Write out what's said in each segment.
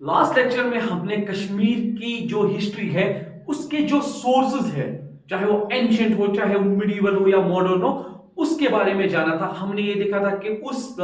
Last lecture में हमने कश्मीर की जो हिस्ट्री है उसके जो सोर्सेज है, चाहे वो एंशियंट हो चाहे वो मिडीवल हो या मॉडर्न हो, उसके बारे में जाना था। हमने ये देखा था कि उस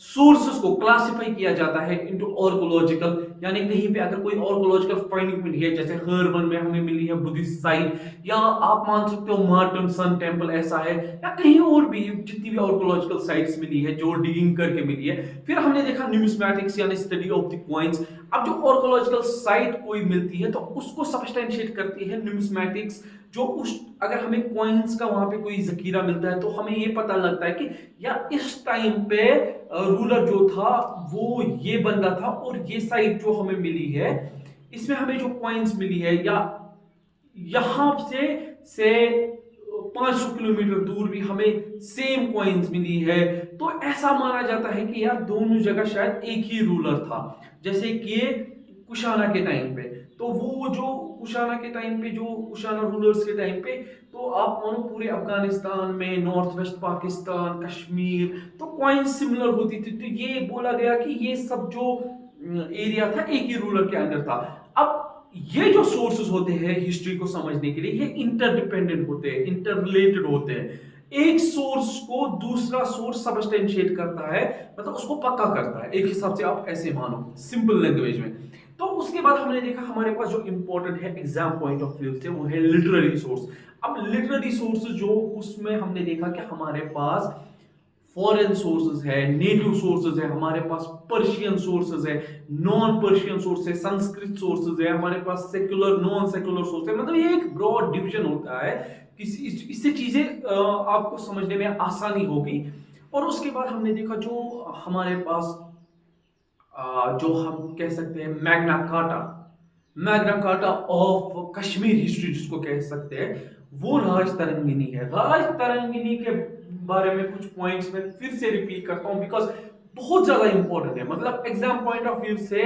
सोर्सेस को क्लासिफाई किया जाता है इनटू आर्कोलॉजिकल, यानी कहीं पे अगर कोई आर्कोलॉजिकल फाइंडिंग मिली है, जैसे हरवन में हमें मिली है बुद्धिस्ट साइट, या आप मान सकते हो मार्टन सन टेम्पल ऐसा है, या कहीं और भी जितनी भी आर्कोलॉजिकल साइट्स मिली है जो डिगिंग करके मिली है। फिर हमने देखा न्यूमिस्मैटिक्स यानी स्टडी ऑफ द कॉइन्स। अब जो आर्कोलॉजिकल साइट कोई मिलती है तो उसको सबस्टेंशिएट करती है न्यूमिस्मैटिक्स। जो उस अगर हमें कॉइन्स का वहां पे कोई जखीरा मिलता है तो हमें ये पता लगता है कि यार इस टाइम पे रूलर जो था वो ये बंदा था, और ये साइट जो हमें मिली है इसमें हमें जो कॉइन्स मिली है, या यहां से 500 किलोमीटर दूर भी हमें सेम कॉइन्स मिली है, तो ऐसा माना जाता है कि यार दोनों जगह शायद एक ही रूलर था। जैसे कि कुशाना के टाइम पे, तो वो जो कुशाना के टाइम पे जो कुशाना रूलर्स के टाइम पे, तो आप मानो पूरे अफगानिस्तान में, नॉर्थ वेस्ट पाकिस्तान, कश्मीर, तो कॉइन्स सिमिलर होती थी। तो ये बोला गया कि ये सब जो एरिया था एक ही रूलर के अंदर था। अब ये जो सोर्सेस होते हैं हिस्ट्री को समझने के लिए, ये इंटरडिपेंडेंट होते हैं, इंटररिलेटेड होते हैं। एक सोर्स को दूसरा सोर्स सबस्टेंशिएट करता है, मतलब उसको पक्का करता है, एक हिसाब से आप ऐसे मानो सिंपल लैंग्वेज में। तो उसके बाद हमने देखा हमारे पास जो इंपॉर्टेंट है एग्जाम पॉइंट ऑफ व्यू से, वो है लिटरेरी सोर्स। अब लिटरेरी सोर्स जो, उसमें हमने देखा कि हमारे पास फॉरेन सोर्सेज है, नेटिव सोर्सेज है, हमारे पास पर्शियन सोर्सेज है, नॉन पर्शियन सोर्स है, संस्कृत सोर्सेज है, हमारे पास सेक्युलर नॉन सेक्युलर सोर्स है। मतलब ये एक ब्रॉड डिवीजन होता है, इससे चीजें आपको समझने में आसानी होगी। और उसके बाद हमने देखा जो हमारे पास जो हम कह सकते हैं Magna carta of Kashmir history जिसको कह सकते हैं, वो राज तरंगिनी है। राज तरंगिनी के बारे में कुछ पॉइंट्स मैं फिर से रिपीट करता हूं बिकॉज बहुत ज्यादा इंपॉर्टेंट है। मतलब एग्जाम पॉइंट ऑफ व्यू से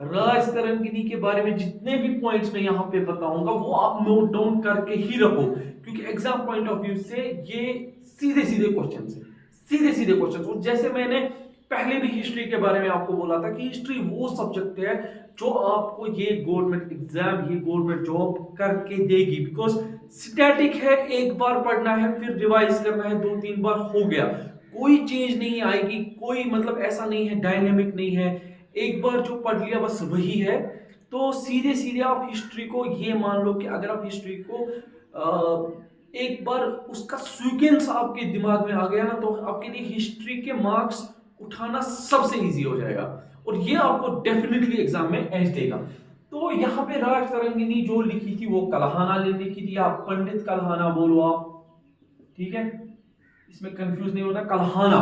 राज तरंगिनी के बारे में जितने भी पॉइंट्स मैं यहां पे बताऊंगा वो आप नोट डाउन करके ही रखो, क्योंकि एग्जाम पॉइंट ऑफ व्यू से ये सीधे सीधे क्वेश्चन है, सीधे सीधे क्वेश्चन। जैसे मैंने पहले भी हिस्ट्री के बारे में आपको बोला था कि हिस्ट्री वो सब्जेक्ट है जो आपको ये गवर्नमेंट एग्जाम, ये गवर्नमेंट जॉब करके देगी, बिकॉज स्टैटिक है, एक बार पढ़ना है फिर रिवाइज करना है, 2-3 बार हो गया, कोई चेंज नहीं आएगी, कोई मतलब ऐसा नहीं है, डायनेमिक नहीं है, एक बार जो पढ़ लिया बस वही है। तो सीधे सीधे आप हिस्ट्री को ये मान लो कि अगर आप हिस्ट्री को एक बार उसका सीक्वेंस आपके दिमाग में आ गया ना, तो आपके लिए हिस्ट्री के मार्क्स उठाना सबसे इजी हो जाएगा, और ये आपको डेफिनेटली एग्जाम में एज देगा। तो यहाँ पे राज तरंगिनी जो लिखी थी वो कलहाना ने लिखी थी, आप पंडित कलहाना बोलो आप, ठीक है, इसमें कंफ्यूज नहीं होना, कलहाना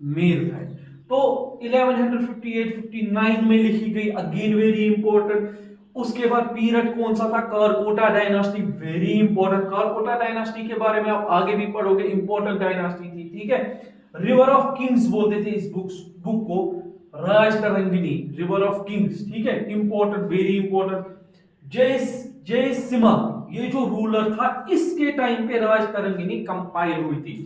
मेल है। तो 1158-59 में लिखी गई, अगेन वेरी इंपॉर्टेंट। उसके बाद पीरियड कौन सा था? Karkota dynasty, very important. Karkota dynasty के बारे में आप आगे भी पढ़ोगे, इंपॉर्टेंट डायनास्टी थी, ठीक है। रिवर ऑफ किंग्स बोलते थे इस बुक को, राज तरंगिनी, रिवर ऑफ किंग्स, ठीक है, इंपॉर्टेंट, वेरी इंपॉर्टेंट। जय जय सिम्हा, ये जो रूलर था इसके टाइम पे राज तरंगिनी कंपाइल हुई थी।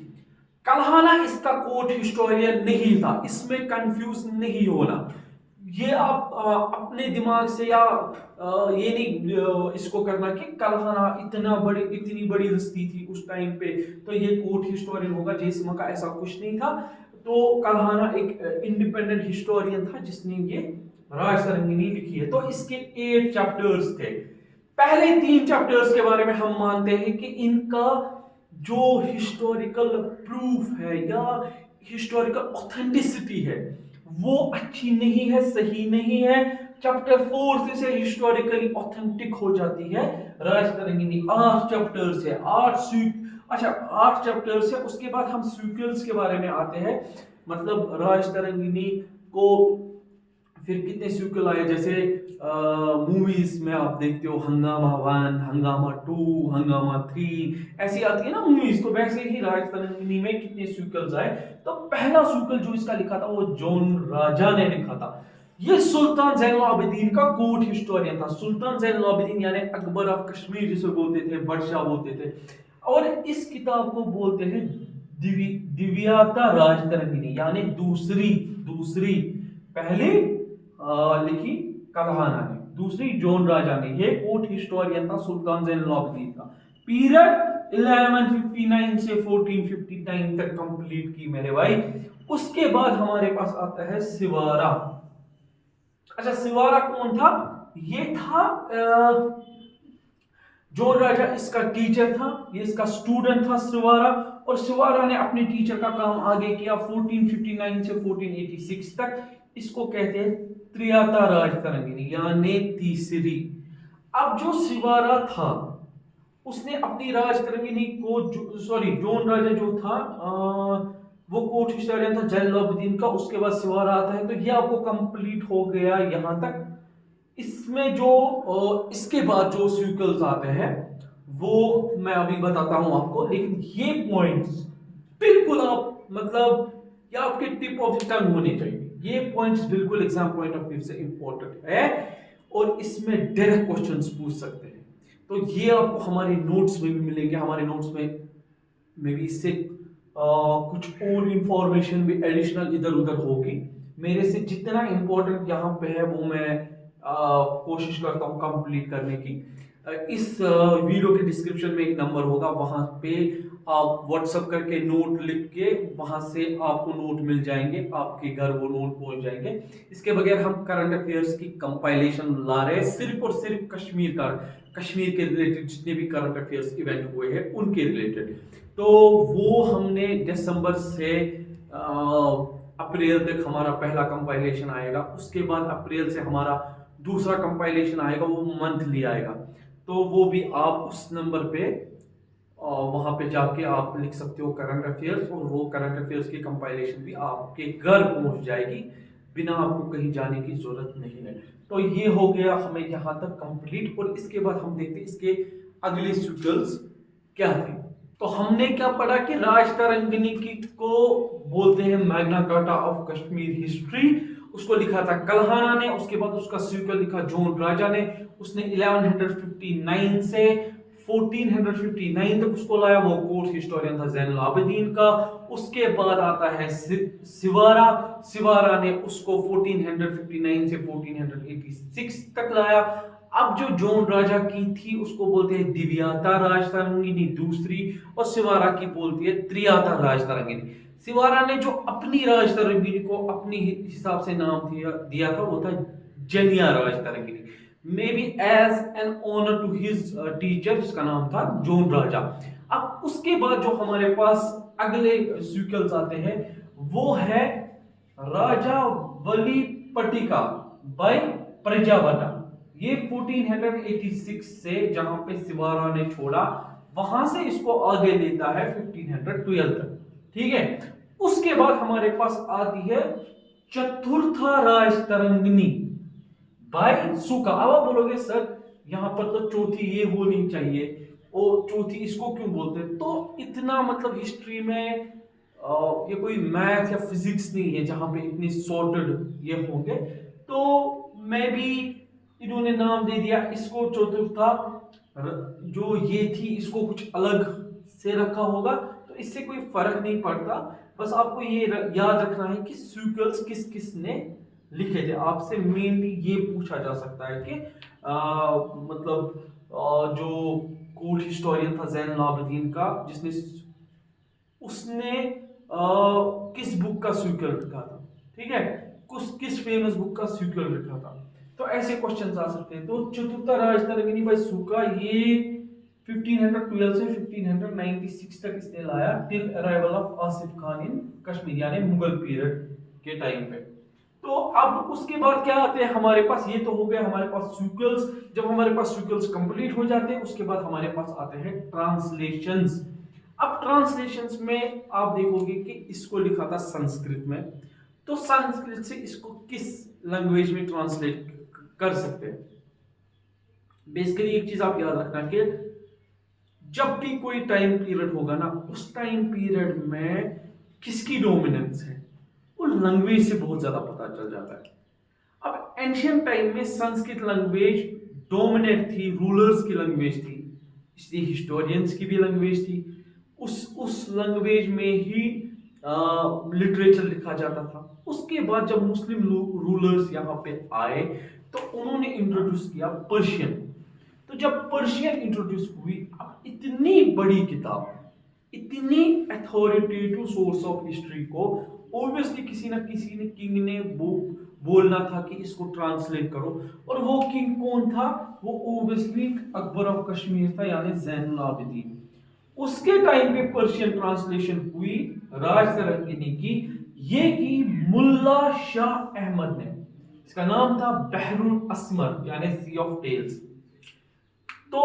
कल्हाना इसका कोर्ट हिस्टोरियन नहीं था, इसमें कंफ्यूज नहीं होना। ये आप अपने दिमाग से या ये नहीं इसको करना कि कल्हाना इतनी बड़ी हस्ती थी उस टाइम पे तो ये कोर्ट हिस्टोरियन होगा, जयसिम्हा का ऐसा कुछ नहीं था। तो कल्हाना एक इंडिपेंडेंट हिस्टोरियन था जिसने ये राज तरंगिनी लिखी है। तो इसके 8 चैप्टर्स थे। पहले 3 चैप्टर्स के बारे में हम मानते हैं कि इनका जो हिस्टोरिकल प्रूफ है या हिस्टोरिकल ऑथेंटिसिटी है वो अच्छी नहीं है, सही नहीं है। चैप्टर 4 से हिस्टोरिकली ऑथेंटिक हो जाती है राज तरंगिनी। 8 चैप्टर्स है, 8 चैप्टर्स है। उसके बाद हम सीक्वल्स के बारे में आते हैं, मतलब राज तरंगिनी को फिर कितने सीक्वल आए, जैसे मूवीज में आप देखते हो हंगामा 1, हंगामा 2, हंगामा 3 ऐसी आती है ना मूवीज, तो वैसे ही राज तरंगिनी में कितने सीक्वल्स आए। तो पहला सीक्वल जो इसका लिखा था वो जॉन राजा ने लिखा था। ये सुल्तान जैनुल आबिदीन का कोर्ट हिस्टोरियन था। सुल्तान जैनुल आबिदीन यानी अकबर ऑफ कश्मीर जिसे बोलते थे, बादशाह बोलते थे। और इस किताब को बोलते हैं दिव्याता राज तरंगिनी, यानी दूसरी, पहली लिखी कल्हाना ने, दूसरी जोन राजा ने। ये कोर्ट हिस्टोरियन था सुल्तान ज़ैनुलाब्दीन का। पीरियड 1159 से 1459 तक कंप्लीट की मेरे भाई। उसके बाद हमारे पास आता है सिवारा। अच्छा, सिवारा कौन था? ये था जोन राजा, इसका टीचर था, ये इसका स्टूडेंट था सिवारा। और सिवारा ने अपने टीचर का काम आगे किया 1459 से 1486 तक। इसको कहते हैं त्रियाता राजतरंगिनी, यानी तीसरी। अब जो सिवारा था उसने अपनी राजतरंगिनी को जोन राजा जो था वो कोर्ट हिस्टोरियन था जैनुलाब्दीन का। उसके बाद सिवारा आता है। तो ये आपको कंप्लीट हो गया यहां तक। इसमें जो इसके बाद जो सीक्वल्स आते हैं वो मैं अभी बताता हूं आपको, लेकिन ये पॉइंट्स बिल्कुल आप मतलब ये आपके टिप ऑफ द टंग होने चाहिए। ये पॉइंट्स बिल्कुल एग्जाम पॉइंट ऑफ व्यू से इंपॉर्टेंट है और इसमें डायरेक्ट क्वेश्चंस पूछ सकते हैं। तो ये आपको हमारे नोट्स में भी मिलेंगे। हमारे नोट्स में भी इससे कुछ और इंफॉर्मेशन भी एडिशनल इधर उधर होगी। मेरे से जितना इंपॉर्टेंट यहाँ पे है वो मैं कोशिश करता हूँ कंप्लीट करने की। इस वीडियो के डिस्क्रिप्शन में एक नंबर होगा, वहां पे आप व्हाट्सएप करके नोट लिख के वहां से आपको नोट मिल जाएंगे, आपके घर वो नोट पहुंच जाएंगे। इसके बगैर हम करंट अफेयर्स की कंपाइलेशन ला रहे हैं, सिर्फ और सिर्फ कश्मीर के रिलेटेड जितने भी करंट अफेयर्स इवेंट हुए हैं उनके रिलेटेड। तो वो हमने दिसंबर से अप्रैल तक हमारा पहला कंपाइलेशन आएगा। उसके बाद अप्रैल से हमारा दूसरा कंपाइलेशन आएगा, वो मंथली आएगा। तो वो भी आप उस नंबर पे वहां पे जाके आप लिख सकते हो करंट अफेयर्स, और वो करंट अफेयर्स की कंपाइलेशन भी आपके घर पहुंच जाएगी, बिना आपको कहीं जाने की जरूरत नहीं है। तो ये हो गया हमें यहाँ तक कंप्लीट। और इसके बाद हम देखते हैं इसके अगले सीक्वल्स क्या थे। तो हमने क्या पढ़ा कि राजतरंगिनी की को बोलते हैं Magna carta of Kashmir history. उसको लिखा था कल्हाना ने। उसके बाद उसका सीक्वल लिखा जोन राजा ने। उसने 1159 से 1459 तक उसको लाया, वो कोर्ट हिस्टोरियन था ज़ैनुलाब्दीन का। उसके बाद आता है सिवारा ने उसको 1459 से 1486 तक लाया। अब जो जोन राजा की थी उसको बोलते हैं दिव्याता राजतरंगिनी दूसरी, और सिवारा की बोलती है त्रियाता राजतरंगिनी। सिवारा ने जो अपनी राजतरंगिनी को अपनी हिसाब से नाम दिया था वो था जनिया Rajatarangini, maybe as an honour to his teacher जिसका नाम था जोन राजा। अब उसके बाद जो हमारे पास अगले सीक्वल्स आते हैं वो है राजा वली पटिका बाय प्रजावता। ये 1486 से जहां पे सिवारा ने छोड़ा वहां से इसको आगे लेता है 1512 तक, ठीक है। उसके बाद हमारे पास आती है चतुर्था राजतरंगिनी बाय सुका। अब आप बोलोगे सर यहां पर तो चौथी ये होनी चाहिए, और चौथी इसको क्यों बोलते हैं? तो इतना मतलब हिस्ट्री में ये कोई मैथ या फिजिक्स नहीं है जहां पे इतनी सॉर्टेड ये होंगे। तो मैं भी इन्होंने नाम दे दिया इसको चतुर्था। जो ये थी इसको कुछ अलग से रखा होगा, तो इससे कोई फर्क नहीं पड़ता। बस आपको ये याद रखना है कि सीक्वल्स किस किस ने लिखे थे। आपसे मेनली ये पूछा जा सकता है कि जो कोर्ट हिस्टोरियन था ज़ैनुलाब्दीन का, जिसने उसने किस बुक का सीक्वल लिखा था, ठीक है, किस फेमस बुक का सीक्वल लिखा था। तो ऐसे क्वेश्चंस आ सकते हैं। तो चतुर्था राजतरंगिनी बाय सुका ये 1512 से 1596 तक इसने लाया, till arrival of Asif Khan in Kashmir, यानी मुगल पीरियड के टाइम पे। तो अब उसके बाद क्या आते हैं हमारे पास? ये तो हो गया हमारे पास सीक्वल्स। जब हमारे पास सीक्वल्स कंप्लीट हो जाते हैं उसके बाद हमारे पास आते हैं ट्रांसलेशंस। अब ट्रांसलेशंस में आप देखोगे कि इसको लिखा था संस्कृत में, तो संस्कृत से इसको किस लैंग्वेज में ट्रांसलेट कर सकते हैं? बेसिकली एक चीज आप याद रखना कि जब भी कोई टाइम पीरियड होगा ना, उस टाइम पीरियड में किसकी डोमिनेंस है वो लैंग्वेज से बहुत ज्यादा पता चल जाता है। अब एंशियंट टाइम में संस्कृत लैंग्वेज डोमिनेट थी, रूलर्स की लैंग्वेज थी, इसलिए हिस्टोरियंस की भी लैंग्वेज थी। उस लैंग्वेज में ही लिटरेचर लिखा जाता था। उसके बाद जब मुस्लिम रूलर्स यहाँ पे आए तो उन्होंने इंट्रोड्यूस किया पर्शियन। तो जब पर्शियन इंट्रोड्यूस हुई, अब इतनी बड़ी किताब, इतनी अथॉरिटेटिव सोर्स ऑफ हिस्ट्री को ऑब्वियसली किसी ना किसी ने किंग ने बोलना था कि इसको ट्रांसलेट करो। और वो किंग कौन था? वो ऑब्वियसली अकबर ऑफ कश्मीर था, यानी जैनुल आबिदीन। उसके टाइम पे पर्शियन ट्रांसलेशन हुई राज तरंगिनी की, ये की मुल्ला शाह अहमद ने। इसका नाम था बहरुल असमर, यानी सी ऑफ टेल्स। तो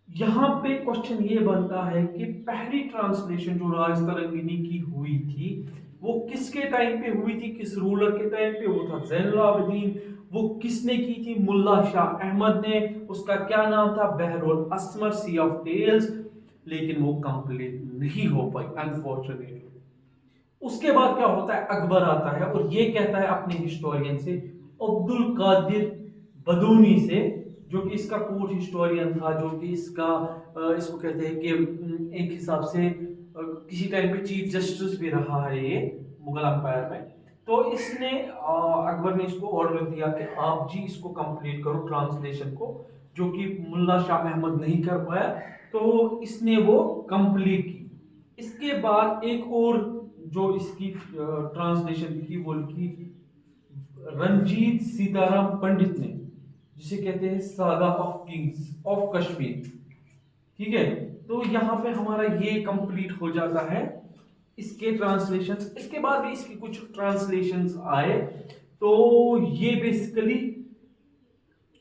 यहां पे क्वेश्चन ये बनता है कि पहली ट्रांसलेशन जो राज तरंगिनी की हुई थी, वो किसके टाइम पे हुई थी, किस रूलर के टाइम पे? वो था जैनुल आबिदीन। वो किसने की थी? मुल्ला शाह अहमद ने। उसका क्या नाम था? बहरुल असमर, सी ऑफ टेल्स। लेकिन वो कंप्लीट नहीं हो पाई अनफॉर्चुनेटली। उसके बाद क्या होता है? अकबर आता है और ये कहता है अपने हिस्टोरियन से, अब्दुल कादिर बदूनी से, जो कि इसका कोर्ट हिस्टोरियन था, जो कि इसको कहते हैं कि एक हिसाब से किसी टाइम पे चीफ जस्टिस भी रहा है ये मुगल अंपायर में। तो इसने अकबर ने इसको ऑर्डर दिया कि आप जी इसको कंप्लीट करो ट्रांसलेशन को, जो कि मुल्ला शाह अहमद नहीं कर पाया। तो इसने वो कंप्लीट की। इसके बाद एक और जो इसकी ट्रांसलेशन लिखी, वो लिखी रंजीत सीताराम पंडित ने, जिसे कहते हैं saga of kings of Kashmir. ठीक है, तो यहाँ पे हमारा ये कंप्लीट हो जाता है इसके ट्रांसलेशंस। इसके बाद भी इसकी कुछ ट्रांसलेशंस आए। तो ये बेसिकली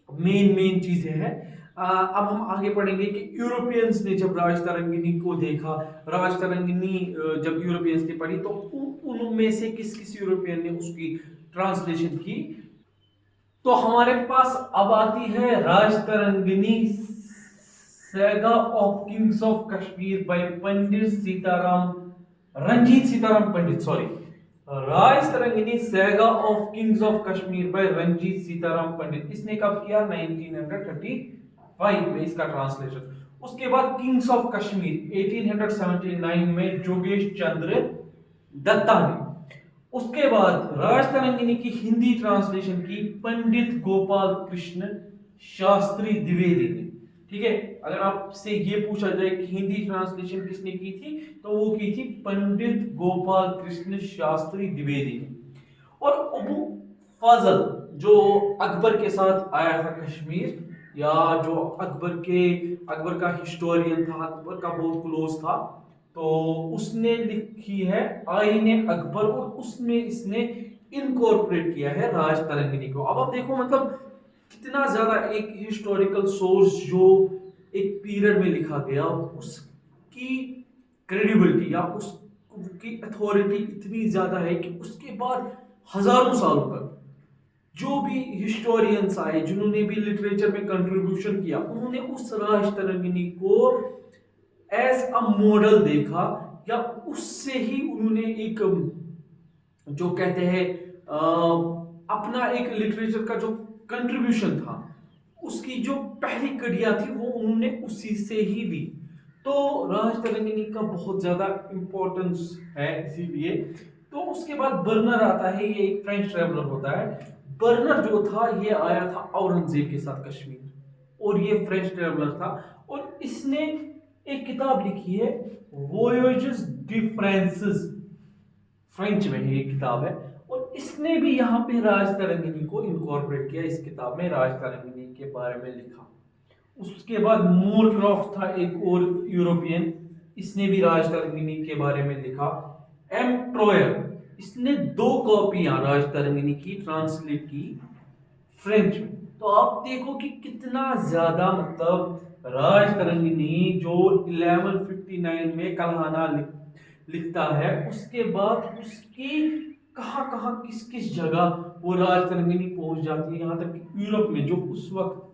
मेन चीजें हैं। अब हम आगे पढ़ेंगे कि यूरोपियंस ने जब राज तरंगिनी को देखा, राज तरंगिनी जब यूरोपियंस ने पढ़ी, तो उनमें से किस किस यूरोपियन ने उसकी ट्रांसलेशन की। तो हमारे पास अब आती है Rajatarangini, saga of kings of Kashmir by Pandit Sitaram, Ranjit Sitaram Pandit, sorry. Rajatarangini saga of kings of Kashmir by Ranjit Sitaram Pandit. इसने कब किया? 1935 में इसका ट्रांसलेशन। उसके बाद किंग्स ऑफ कश्मीर 1879 में जोगेश चंद्र दत्ता ने। उसके बाद राज तरंगिनी की हिंदी ट्रांसलेशन की पंडित गोपाल कृष्ण शास्त्री द्विवेदी ने। ठीक है, अगर आपसे ये पूछा जाए कि हिंदी ट्रांसलेशन किसने की थी, तो वो की थी पंडित गोपाल कृष्ण शास्त्री द्विवेदी ने। और अबू फाजल जो अकबर के साथ आया था कश्मीर, या जो अकबर का हिस्टोरियन था, अकबर का बहुत क्लोज था, तो उसने लिखी है आईने अकबर, और उसमें इसने इनकॉर्पोरेट किया है राज तरंगिनी को। अब आप देखो, मतलब कितना ज्यादा एक हिस्टोरिकल सोर्स जो एक पीरियड में लिखा गया, उसकी क्रेडिबिलिटी या उसकी अथॉरिटी इतनी ज्यादा है कि उसके बाद हजारों सालों तक जो भी हिस्टोरियंस आए, जिन्होंने भी लिटरेचर में कंट्रीब्यूशन किया, उन्होंने उस राज तरंगिनी को एज अ मॉडल देखा, या उससे ही उन्होंने एक जो कहते हैं अपना एक लिटरेचर का जो कंट्रीब्यूशन था, उसकी जो पहली कड़ियां थी, वो उन्होंने उसी से ही ली। तो राज तरंगिनी का बहुत ज्यादा इंपॉर्टेंस है इसीलिए। तो उसके बाद बर्नर आता है, ये एक फ्रेंच ट्रेवलर होता है। बर्नर जो था, ये आया था औरंगजेब के साथ कश्मीर, और ये फ्रेंच ट्रेवलर था, और इसने एक किताब लिखी है वोयेजेस डी फ्रांसिस, फ्रेंच में ये किताब है। और इसने भी यहाँ पे राज तरंगिनी को इनकॉर्पोरेट किया, इस किताब में राज तरंगिनी के बारे में लिखा। उसके बाद मोरक्रॉफ्ट था एक और यूरोपियन, इसने भी राज तरंगिनी के बारे में लिखा। एम ट्रोयर, इसने 2 कॉपियां राज तरंगिनी की ट्रांसलेट की फ्रेंच में। तो आप देखो कि कितना ज्यादा, मतलब राज तरंगिनी जो 1159 में कलहाना लिखता है, उसके बाद उसकी कहाँ कहाँ किस किस जगह वो राज तरंगिनी पहुंच जाती है। यहाँ तक कि यूरोप में जो उस वक्त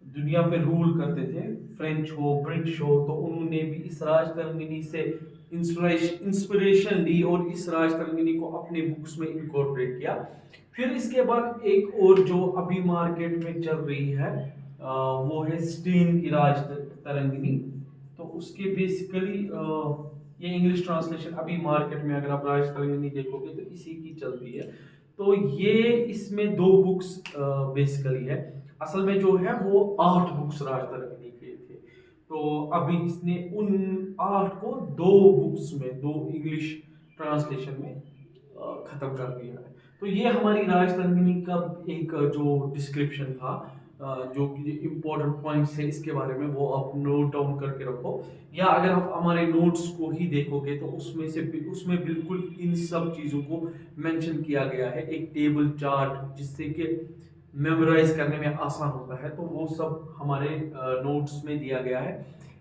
दुनिया पे रूल करते थे, फ्रेंच हो ब्रिटिश हो, तो उन्होंने भी इस राज तरंगिनी से इंस्पिरेशन ली और इस राज तरंगिनी को अपने बुक्स में इनकॉर्पोरेट किया। फिर इसके बाद एक और जो अभी मार्केट में चल रही है, वो है स्टीन की राज तरंगिनी। तो उसके बेसिकली ये इंग्लिश ट्रांसलेशन अभी मार्केट में, अगर आप राज तरंगिनी देखोगे तो इसी की चलती है। तो ये इसमें दो बुक्स बेसिकली है। असल में जो है वो 8 बुक्स राज तरंगिणी के थे, तो अभी इसने उन 8 को 2 बुक्स में, 2 इंग्लिश ट्रांसलेशन में खत्म कर दिया है। तो ये हमारी राज तरंगिणी का एक जो डिस्क्रिप्शन था, जो कि इम्पोर्टेंट पॉइंट्स है इसके बारे में, वो आप नोट डाउन करके रखो, या अगर आप हमारे नोट्स को ही देखोगे तो उसमें बिल्कुल इन सब चीज़ों को मेंशन किया गया है, एक टेबल चार्ट, जिससे कि मेमोराइज करने में आसान होता है, तो वो सब हमारे नोट्स में दिया गया है।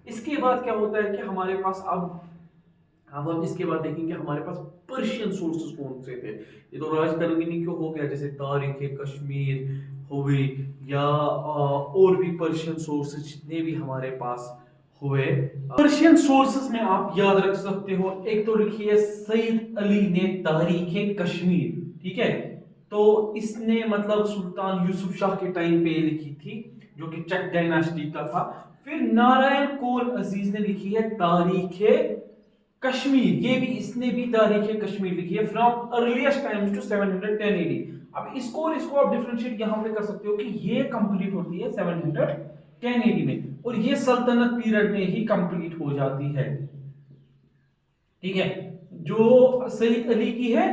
इसके बाद क्या होता है कि हमारे पास अब हम इसके बाद देखेंगे हमारे पास पर्शियन सोर्सेस कौन से थे। ये तो राज तरंगिणी क्यों हो गया, जैसे तारीख कश्मीर हुई, या और भी पर्शियन सोर्सेस जितने भी हमारे पास हुए। पर्शियन सोर्सेस में आप याद रख सकते हो, एक तो लिखी है सईद अली ने तारीख कश्मीर, ठीक है, तो इसने मतलब सुल्तान यूसुफ शाह के टाइम पे लिखी थी, जो कि चक डायनास्टी का था। फिर नारायण कोल अजीज ने लिखी है तारीख कश्मीर, ये भी इसने भी तारीख कश्मीर लिखी है from earliest times to 710 AD. अब इसको और इसको आप डिफरेंशिएट यहां पे कर सकते हो कि ये कंप्लीट होती है 710 एडी में, और ये सल्तनत पीरियड में ही कंप्लीट हो जाती है, ठीक है। जो सईद अली की है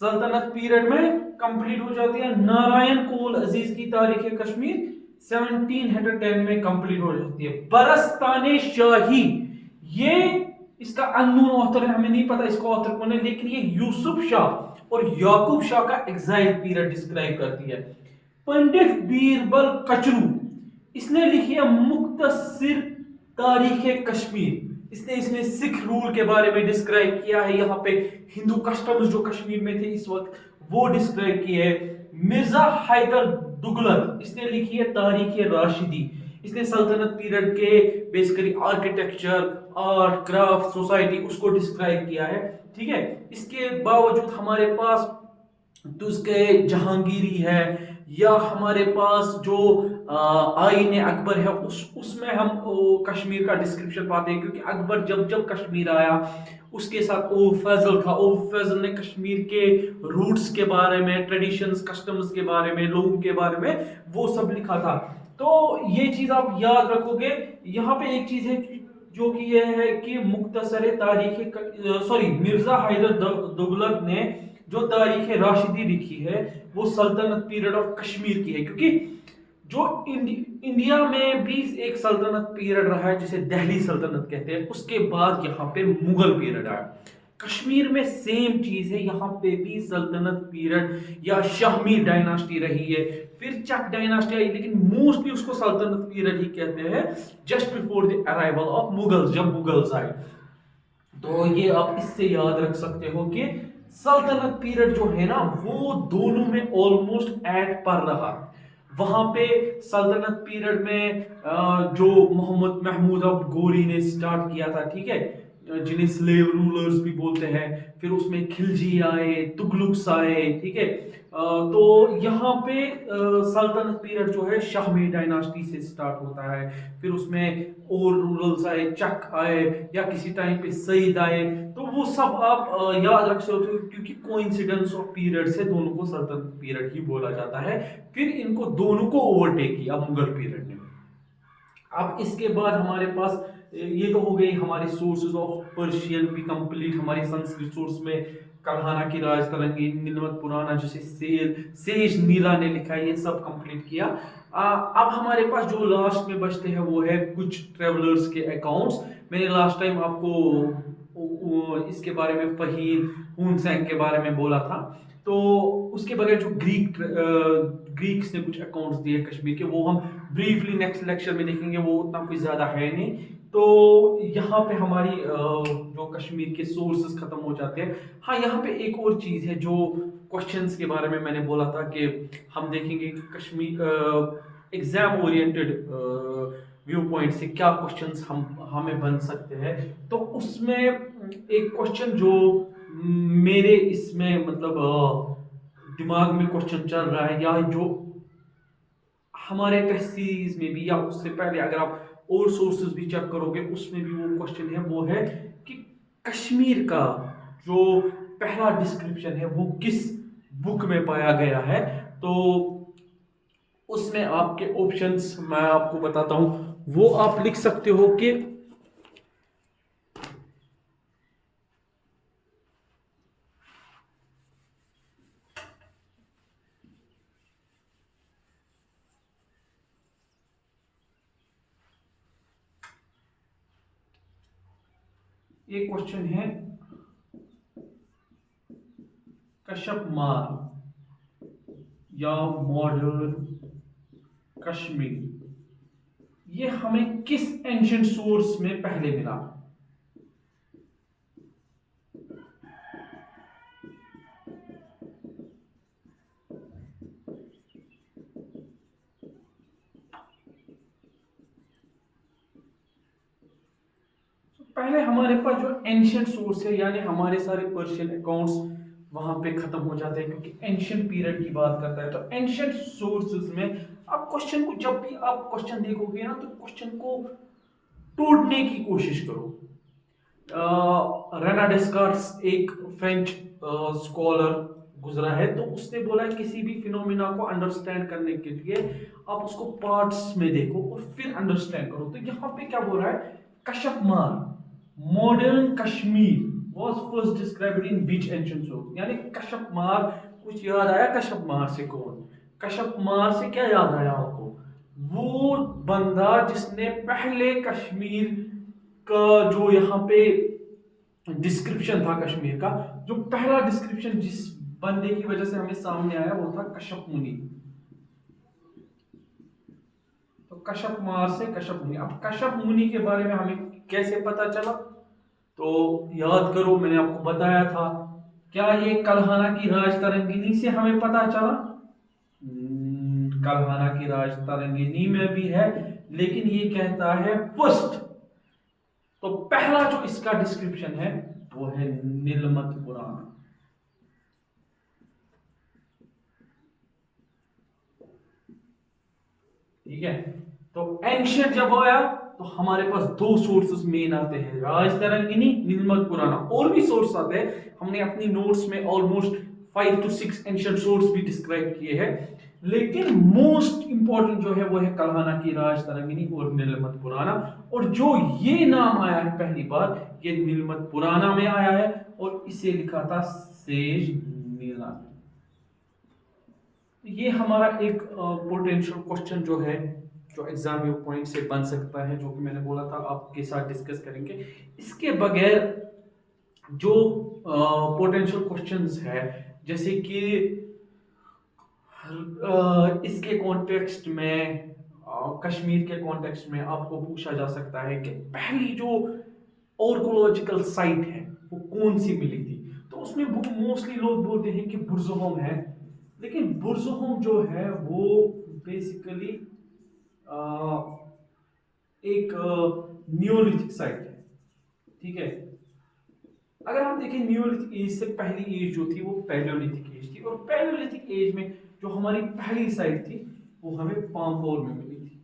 सल्तनत पीरियड में कंप्लीट हो जाती है, नारायण कोल अजीज की तारीख कश्मीर 1710 में कंप्लीट हो जाती है। बरस्ताने शाही, ये इसका अननोन ऑथर है, हमें नहीं पता इसका ऑथर कौन है, लेकिन ये यूसुफ शाह और याकूब शाह का एग्जाइल पीरियड डिस्क्राइब करती है। पंडित बीरबल कचरू, इसने लिखी है मुख्तसर तारीख कश्मीर, इसने इसमें सिख रूल के बारे में डिस्क्राइब किया है, यहाँ पे हिंदू कस्टम्स जो कश्मीर में थे इस वक्त वो डिस्क्राइब किए है। मिर्जा हैदर दुगलत, इसने लिखी है तारीख राशिदी, इसने सल्तनत पीरियड के basically architecture, art, craft, society उसको डिस्क्राइब किया है, ठीक है। इसके बावजूद हमारे पास तुज़के जहांगीरी है, या हमारे पास जो आईन अकबर है उसमें हम कश्मीर का डिस्क्रिप्शन पाते हैं, क्योंकि अकबर जब कश्मीर आया उसके साथ ओ फैजल था, ओ फैजल ने कश्मीर के रूट्स के बारे में, ट्रेडिशंस, कस्टम्स के बारे में, लोगों के बारे में वो सब लिखा था। तो ये चीज आप याद रखोगे। यहाँ पे एक चीज है जो कि यह है कि मुख्तसर तारीख, सॉरी, मिर्जा हैदर दुगलत ने जो तारीख राशिदी लिखी है वो सल्तनत पीरियड ऑफ कश्मीर की है, क्योंकि जो इंडिया में भी एक सल्तनत पीरियड रहा है जिसे दिल्ली सल्तनत कहते हैं, उसके बाद यहाँ पे मुगल पीरियड आया। कश्मीर में सेम चीज है, यहाँ पे भी सल्तनत पीरियड या शाहमी डायनास्टी रही है, फिर चक डायनास्टी आई, लेकिन मोस्टली उसको सल्तनत पीरियड ही कहते हैं, just before the arrival of Mughals, जब मुगल्स आए। तो ये आप इससे याद रख सकते हो कि सल्तनत पीरियड जो है ना वो दोनों में ऑलमोस्ट एट पर रहा। वहां पे सल्तनत पीरियड में जो मोहम्मद महमूद अब गोरी ने स्टार्ट किया था, ठीक है, जिन्हें स्लेव रूलर्स भी बोलते हैं, फिर उसमें खिलजी आए, तुगलुक्स आए, ठीक है। तो यहाँ पे सल्तनत पीरियड जो है शाहमी डायनास्टी से स्टार्ट होता है, फिर उसमें और रूलर्स आए, चक आए, या किसी टाइम पे सईद आए, तो वो सब आप याद रख सकते हो, क्योंकि कोइंसिडेंस ऑफ पीरियड से दोनों को सल्तनत पीरियड ही बोला जाता है। फिर इनको दोनों को ओवरटेक किया मुगल पीरियड ने। अब इसके बाद हमारे पास ये तो हो गई हमारे सोर्सेज ऑफ पर्शियन भी कंप्लीट। हमारे संस्कृत सोर्स में कल्हाना की राज तरंगी, नीलमत पुराना जिसे सेज नीला ने लिखा है, ये सब कंप्लीट किया। अब हमारे पास जो लास्ट में बचते हैं वो है कुछ ट्रेवलर्स के अकाउंट्स। मैंने लास्ट टाइम आपको इसके बारे में फहीद हुनसेंग के बारे में बोला था, तो उसके बगैर जो ग्रीक्स ने कुछ अकाउंट्स दिए कश्मीर के, वो हम ब्रीफली नेक्स्ट लेक्चर में देखेंगे, वो उतना कुछ ज्यादा है नहीं। तो यहाँ पे हमारी जो कश्मीर के सोर्सेस खत्म हो जाते हैं। हाँ, यहाँ पे एक और चीज है जो क्वेश्चंस के बारे में मैंने बोला था कि हम देखेंगे कि Kashmir exam oriented view point से क्या क्वेश्चंस हमें बन सकते हैं। तो उसमें एक क्वेश्चन जो मेरे इसमें मतलब दिमाग में क्वेश्चन चल रहा है, या जो हमारे टेस्ट सीरीज में भी या उससे पहले अगर आप और सोर्सेज भी चेक करोगे उसमें भी वो क्वेश्चन है, वो है कि कश्मीर का जो पहला डिस्क्रिप्शन है वो किस बुक में पाया गया है। तो उसमें आपके ऑप्शंस मैं आपको बताता हूं, वो आप लिख सकते हो कि ये क्वेश्चन है कश्यपमार या मॉडर्न कश्मीर, ये हमें किस एंशियंट सोर्स में पहले मिला। पहले हमारे पास जो एंशियंट सोर्स है, यानी हमारे सारे पर्शियन अकाउंट्स वहां पे खत्म हो जाते हैं, क्योंकि एंशियंट पीरियड की बात करता है। तो एंशियंट सोर्सेज में आप क्वेश्चन को, जब भी आप क्वेश्चन देखोगे ना, तो क्वेश्चन को तोड़ने की कोशिश करो। रेना डेस्कार्ट्स एक फ्रेंच स्कॉलर गुजरा है, तो उसने बोला है किसी भी फिनोमिना को अंडरस्टैंड करने के लिए आप उसको पार्ट्स में देखो और फिर अंडरस्टैंड करो। तो यहाँ पे क्या बोल रहा है, Kashyapmar modern Kashmir was first described in which ancient source, यानी कश्यपमार, कुछ याद आया कश्यपमार से? कौन कश्यपमार से क्या याद आया आपको? वो बंदा जिसने पहले कश्मीर का जो यहाँ पे डिस्क्रिप्शन था कश्मीर का, जो पहला डिस्क्रिप्शन जिस बंदे की वजह से हमें सामने आया वो था कश्यप मुनि। तो कश्यपमार से कश्यप मुनि। अब कश्यप मुनि के बारे में हमें कैसे पता चला? तो याद करो, मैंने आपको बताया था, क्या ये कल्हाना की राज तरंगिनी से हमें पता चला? कल्हाना की राज तरंगिनी में भी है, लेकिन ये कहता है फर्स्ट। तो पहला जो इसका डिस्क्रिप्शन है वो है नीलमत पुराण। ठीक है, तो एंशियंट जब आया तो हमारे पास दो सोर्सेस मेन आते हैं, राज तरंगिनी, नीलमत पुराना। और भी सोर्स आते हैं, हमने अपनी नोट्स में ऑलमोस्ट 5 to 6 एंशियंट सोर्स भी डिस्क्राइब किए हैं, लेकिन मोस्ट इंपॉर्टेंट जो है वो है कल्हाना की राज तरंगिनी और नीलमत पुराना। और जो ये नाम आया है पहली बार, ये नीलमत पुराना में आया है और इसे लिखा था सेज नीला। ये हमारा एक पोटेंशियल क्वेश्चन जो है, जो एग्जाम पॉइंट से बन सकता है, जो कि मैंने बोला था आपके साथ डिस्कस करेंगे। इसके बगैर जो पोटेंशियल क्वेश्चंस है, जैसे कि इसके कॉन्टेक्स्ट में, कश्मीर के कॉन्टेक्स्ट में आपको पूछा जा सकता है कि पहली जो आर्कियोलॉजिकल साइट है वो कौन सी मिली थी। तो उसमें मोस्टली लोग बोलते हैं कि बुर्ज़होम है, लेकिन बुर्ज़होम जो है वो बेसिकली एक नियोलिथिक साइट है। ठीक है, अगर हम देखें नियोलिथिक एज से पहली एज जो थी वो पैलियोलिथिक एज थी, और पैलियोलिथिक एज में जो हमारी पहली साइट थी वो हमें पामपोर में मिली थी।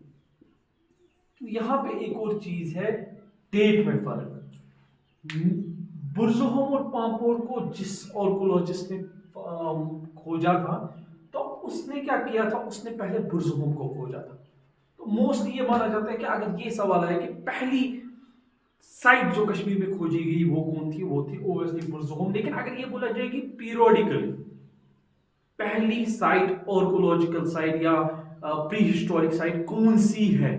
तो यहाँ पे एक और चीज है, डेट में फर्क। बुर्ज़होम और पामपोर को जिस आर्कियोलॉजिस्ट ने खोजा था, तो उसने क्या किया था, उसने पहले बुर्ज़होम को खोजा था। तो मोस्टली ये माना जाता है कि अगर ये सवाल है कि पहली साइट जो कश्मीर में खोजी गई वो कौन थी, वो थी ओबियसली बुर्ज़होम। लेकिन अगर ये बोला जाए कि पीरियोडिकली पहली साइट आर्कियोलॉजिकल साइट या प्री हिस्टोरिक साइट कौन सी है,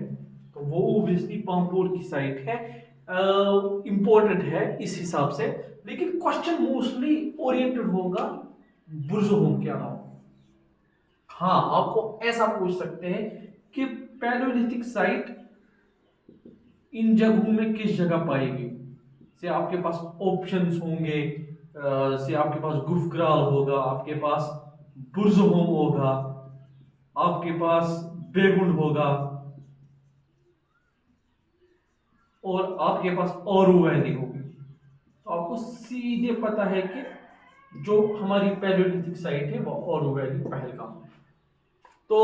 तो वो ओबियसली पामपोर की साइट है। इंपॉर्टेंट है इस हिसाब से, लेकिन क्वेश्चन मोस्टली ओरिएंटेड होगा बुर्ज़होम के अलावा। हाँ, आपको ऐसा पूछ सकते हैं कि पैलियोलिथिक साइट इन जगहों में किस जगह पाएगी, से आपके पास ऑप्शंस होंगे, से आपके पास गुफग्राल होगा, आपके पास बुर्ज़होम होगा, आपके पास बेगुंड होगा, और आपके पास औरू वैली होगी। तो आपको सीधे पता है कि जो हमारी पैलियोलिथिक साइट है वो औरू वैली पहलगाम है। तो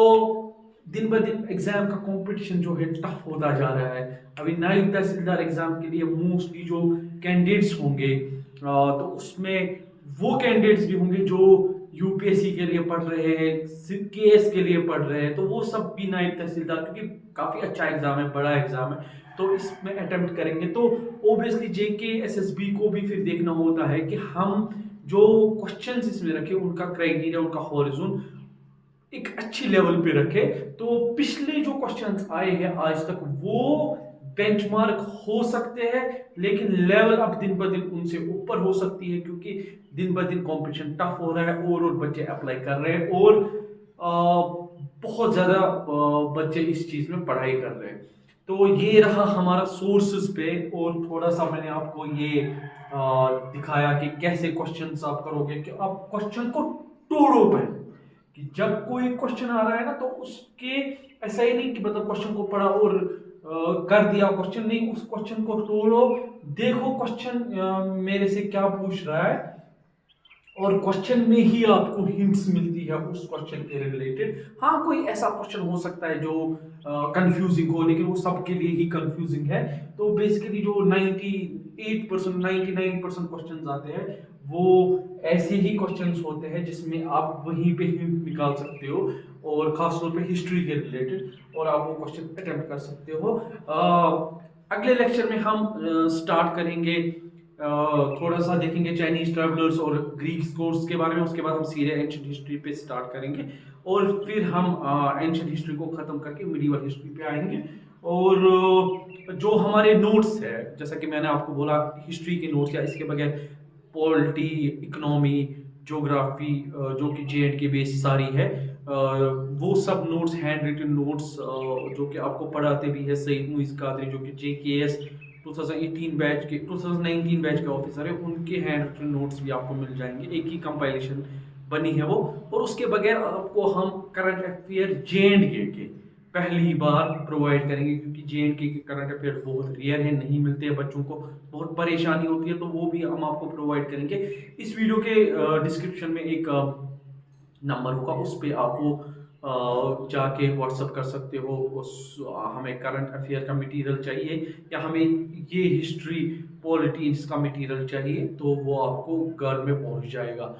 दिन ब दिन एग्जाम का कंपटीशन जो है टफ होता जा रहा है। अभी नायब तहसीलदार एग्जाम के लिए मोस्टली जो कैंडिडेट्स होंगे, तो उसमें वो कैंडिडेट्स भी होंगे जो यूपीएससी के लिए पढ़ रहे हैं, केएस के लिए पढ़ रहे हैं, तो वो सब भी नायब तहसीलदार, क्योंकि काफ़ी अच्छा एग्ज़ाम है, बड़ा एग्ज़ाम है, तो इसमें अटेम्प्ट करेंगे। तो ओबियसली जेके एसएसबी को भी फिर देखना होता है कि हम जो क्वेश्चंस इसमें रखें उनका क्राइटेरिया, उनका हॉरिजॉन एक अच्छी लेवल पे रखे। तो पिछले जो क्वेश्चंस आए हैं आज तक वो बेंचमार्क हो सकते हैं, लेकिन लेवल अब दिन ब दिन उनसे ऊपर हो सकती है, क्योंकि दिन ब दिन कंपटीशन टफ हो रहा है और बच्चे अप्लाई कर रहे हैं, और बहुत ज़्यादा बच्चे इस चीज़ में पढ़ाई कर रहे हैं। तो ये रहा हमारा सोर्सेज पे, और थोड़ा सा मैंने आपको ये दिखाया कि कैसे क्वेश्चंस आप करोगे, कि आप क्वेश्चन को तोड़ो पहले, कि जब कोई क्वेश्चन आ रहा है ना तो उसके ऐसा ही नहीं कि मतलब क्वेश्चन को पढ़ा और कर दिया क्वेश्चन, नहीं, उस क्वेश्चन को तोड़ो, देखो क्वेश्चन मेरे से क्या पूछ रहा है, और क्वेश्चन में ही आपको हिंट्स मिलती है उस क्वेश्चन के रिलेटेड। हाँ, कोई ऐसा क्वेश्चन हो सकता है जो कंफ्यूजिंग हो, लेकिन वो सबके लिए ही कंफ्यूजिंग है। तो बेसिकली जो 98% 99% क्वेश्चंस आते हैं वो ऐसे ही क्वेश्चंस होते हैं जिसमें आप वहीं पे हिंट निकाल सकते हो, और खासतौर पे हिस्ट्री के रिलेटेड, और आप वो क्वेश्चन अटेम्प्ट कर सकते हो। अगले लेक्चर में हम स्टार्ट करेंगे, थोड़ा सा देखेंगे चाइनीज ट्रैवलर्स और ग्रीक स्कोर्स के बारे में, उसके बाद हम सीधे एंशिएंट हिस्ट्री पे स्टार्ट करेंगे, और फिर हम एंशिएंट हिस्ट्री को खत्म करके मिडिवल हिस्ट्री पे आएंगे। और जो हमारे नोट्स है, जैसा कि मैंने आपको बोला, हिस्ट्री के नोट्स या इसके बगैर पॉलिटी, इकोनॉमी, ज्योग्राफी, जो कि JNK बेस सारी है, वो सब नोट्स, हैंड रिटन नोट्स, जो कि आपको पढ़ाते भी है सईद मुइज़ कादरी, जो कि JKS 2018 बैच के 2019 बैच के ऑफिसर है, उनके हैंड रिटन नोट्स भी आपको मिल जाएंगे, एक ही कंपाइलेशन बनी है वो। और उसके बगैर आपको हम करंट अफेयर JNK के पहली बार प्रोवाइड करेंगे, क्योंकि JNK के करंट अफेयर बहुत रेयर है, नहीं मिलते हैं, बच्चों को बहुत परेशानी होती है, तो वो भी हम आपको प्रोवाइड करेंगे। इस वीडियो के डिस्क्रिप्शन में एक नंबर होगा, उस पर आपको जाके व्हाट्सअप कर सकते हो, हमें करंट अफेयर का मटेरियल चाहिए या हमें ये हिस्ट्री पॉलिटिक्स का मटेरियल चाहिए, तो वो आपको घर में पहुंच जाएगा।